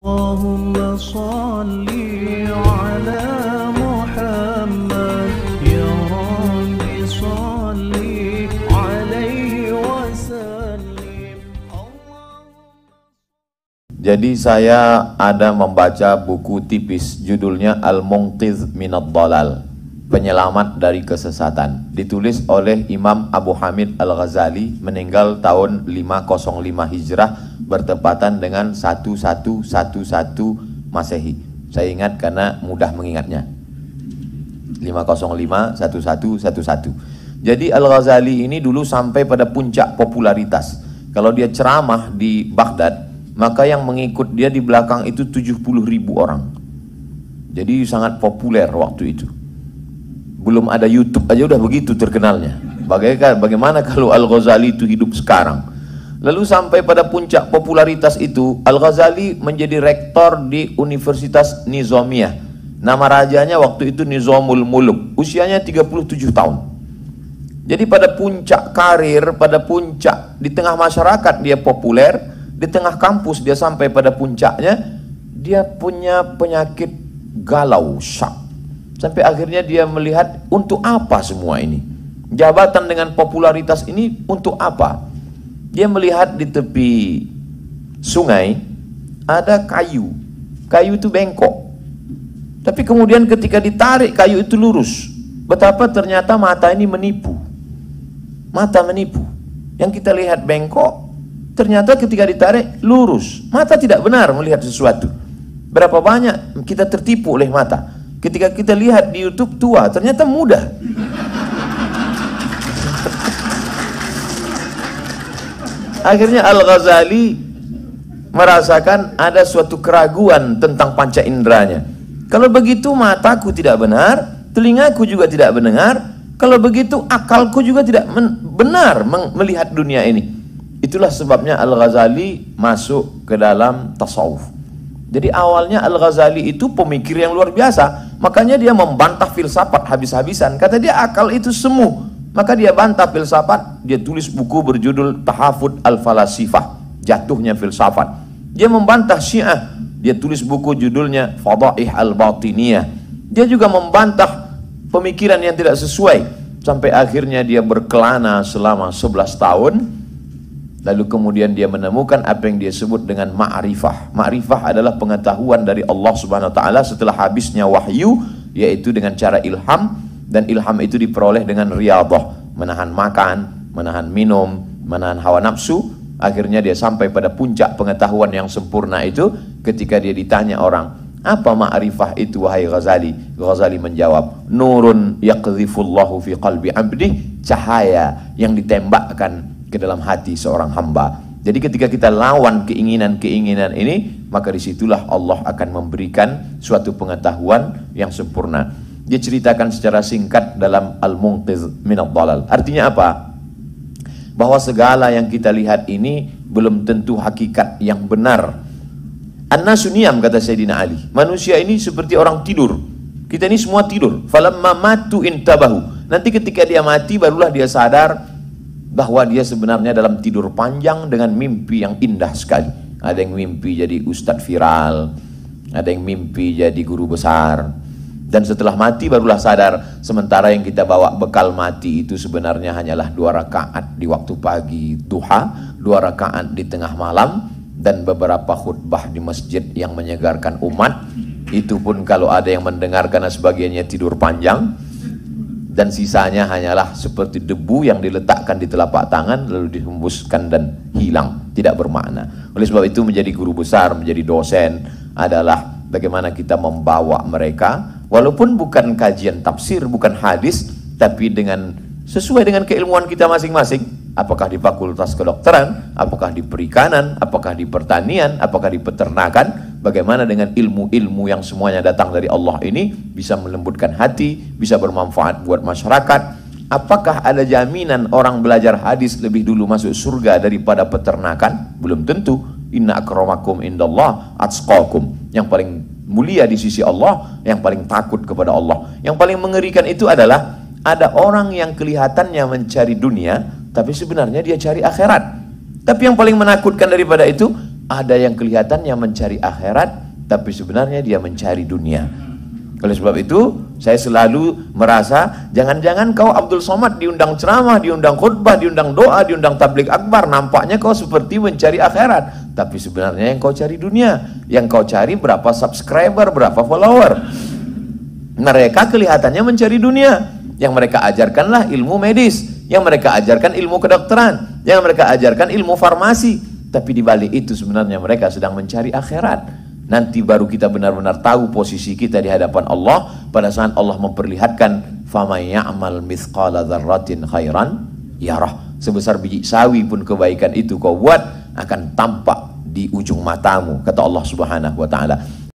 Allahumma shalli ala Muhammad ya Rabbi shalli alaihi wasallim. Jadi saya ada membaca buku tipis judulnya Al-Munqidh Minad Dhalal, penyelamat dari kesesatan, ditulis oleh Imam Abu Hamid Al-Ghazali, meninggal tahun 505 Hijrah bertepatan dengan 1111 Masehi. Saya ingat karena mudah mengingatnya. 505 1111. Jadi Al-Ghazali ini dulu sampai pada puncak popularitas. Kalau dia ceramah di Baghdad, maka yang mengikut dia di belakang itu 70.000 orang. Jadi sangat populer waktu itu. Belum ada YouTube aja udah begitu terkenalnya. Bagaimana kalau Al-Ghazali itu hidup sekarang? Lalu sampai pada puncak popularitas itu, Al-Ghazali menjadi rektor di Universitas Nizamiyah. Nama rajanya waktu itu Nizamul Muluk. Usianya 37 tahun. Jadi pada puncak karir, pada puncak di tengah masyarakat dia populer, di tengah kampus dia sampai pada puncaknya, dia punya penyakit galau, syak. Sampai akhirnya dia melihat, untuk apa semua ini? Jabatan dengan popularitas ini untuk apa? Dia melihat di tepi sungai ada kayu. Kayu itu bengkok. Tapi kemudian ketika ditarik kayu itu lurus. Betapa ternyata mata ini menipu. Mata menipu. Yang kita lihat bengkok, ternyata ketika ditarik lurus. Mata tidak benar melihat sesuatu. Berapa banyak kita tertipu oleh mata. Ketika kita lihat di YouTube tua, ternyata muda. Akhirnya Al-Ghazali merasakan ada suatu keraguan tentang panca inderanya. Kalau begitu mataku tidak benar, telingaku juga tidak mendengar. Kalau begitu akalku juga tidak benar melihat dunia ini. Itulah sebabnya Al-Ghazali masuk ke dalam tasawuf. Jadi awalnya Al-Ghazali itu pemikir yang luar biasa. Makanya dia membantah filsafat habis-habisan. Kata dia akal itu semu. Maka dia bantah filsafat. Dia tulis buku berjudul Tahafud Al-Falasifah, jatuhnya filsafat. Dia membantah Syiah. Dia tulis buku judulnya Fadaih Al-Batiniyah. Dia juga membantah pemikiran yang tidak sesuai. Sampai akhirnya dia berkelana selama 11 tahun. Lalu kemudian dia menemukan apa yang dia sebut dengan ma'rifah. Ma'rifah adalah pengetahuan dari Allah Subhanahu wa taala setelah habisnya wahyu, yaitu dengan cara ilham, dan ilham itu diperoleh dengan riyadhah, menahan makan, menahan minum, menahan hawa nafsu. Akhirnya dia sampai pada puncak pengetahuan yang sempurna itu ketika dia ditanya orang, "Apa ma'rifah itu wahai Ghazali?" Ghazali menjawab, "Nurun yaqdhifullahu fi qalbi 'abdi", cahaya yang ditembakkan ke dalam hati seorang hamba. Jadi ketika kita lawan keinginan-keinginan ini, maka disitulah Allah akan memberikan suatu pengetahuan yang sempurna. Dia ceritakan secara singkat dalam Al-Munqidh Minad Dhalal. Artinya apa? Bahwa segala yang kita lihat ini belum tentu hakikat yang benar. An-nasu niyam, kata Sayyidina Ali. Manusia ini seperti orang tidur. Kita ini semua tidur. Falamma matu intabahu. Nanti ketika dia mati barulah dia sadar bahwa dia sebenarnya dalam tidur panjang dengan mimpi yang indah sekali. Ada yang mimpi jadi ustadz viral, ada yang mimpi jadi guru besar. Dan setelah mati barulah sadar, sementara yang kita bawa bekal mati itu sebenarnya hanyalah 2 rakaat di waktu pagi duha, 2 rakaat di tengah malam, dan beberapa khutbah di masjid yang menyegarkan umat. Itu pun kalau ada yang mendengarkan, sebagiannya tidur panjang, dan sisanya hanyalah seperti debu yang diletakkan di telapak tangan lalu dihembuskan dan hilang, tidak bermakna. Oleh sebab itu menjadi guru besar, menjadi dosen adalah bagaimana kita membawa mereka, walaupun bukan kajian tafsir, bukan hadis, tapi dengan sesuai dengan keilmuan kita masing-masing. Apakah di fakultas kedokteran, apakah di perikanan, apakah di pertanian, apakah di peternakan, bagaimana dengan ilmu-ilmu yang semuanya datang dari Allah ini bisa melembutkan hati, bisa bermanfaat buat masyarakat. Apakah ada jaminan orang belajar hadis lebih dulu masuk surga daripada peternakan? Belum tentu. Inna akramakum indallah atqakum. Yang paling mulia di sisi Allah, yang paling takut kepada Allah. Yang paling mengerikan itu adalah ada orang yang kelihatannya mencari dunia, tapi sebenarnya dia cari akhirat. Tapi yang paling menakutkan daripada itu, Ada yang kelihatannya mencari akhirat, tapi sebenarnya dia mencari dunia. Oleh sebab itu, saya selalu merasa, jangan-jangan kau Abdul Somad diundang ceramah, diundang khutbah, diundang doa, diundang tabligh akbar, nampaknya kau seperti mencari akhirat, tapi sebenarnya yang kau cari dunia. Yang kau cari berapa subscriber, berapa follower. Mereka kelihatannya mencari dunia. Yang mereka ajarkanlah ilmu medis, yang mereka ajarkan ilmu kedokteran, yang mereka ajarkan ilmu farmasi. Tapi di balik itu sebenarnya mereka sedang mencari akhirat. Nanti baru kita benar-benar tahu posisi kita di hadapan Allah pada saat Allah memperlihatkan faman ya'mal mithqala dzarratin khairan yarah. Sebesar biji sawi pun kebaikan itu kau buat akan tampak di ujung matamu, kata Allah Subhanahu wa taala.